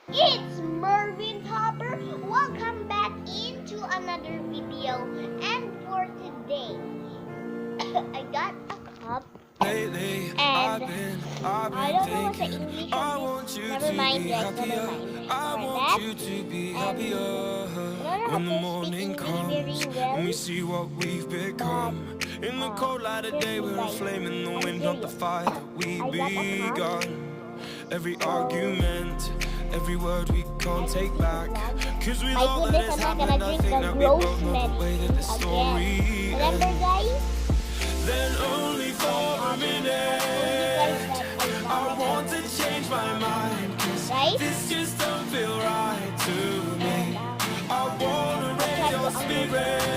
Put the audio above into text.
It's Mervin Hopper. Welcome back into another video. And for today, I got a cup. Lately, And I've I been don't know what the thinking. English I of want this. you Never to mind, be guys. Never happier. mind. I For want that, you to be and happier. I don't know When the how to speak morning English comes very well, and we see what we've but become. In the cold light of day, here's me, we're a guys. flame in the I'm wind, not the serious. fire that we I got a cup. begun. Every So argument, every word we can't take back. Cause with my all that goodness, has I'm not happened, gonna I drink think the that we gross both know med the way that the story again. Remember, ends. guys? Then only for a minute I want to change my mind, cause right? this just don't feel right to me. And I wanna raise your spirit.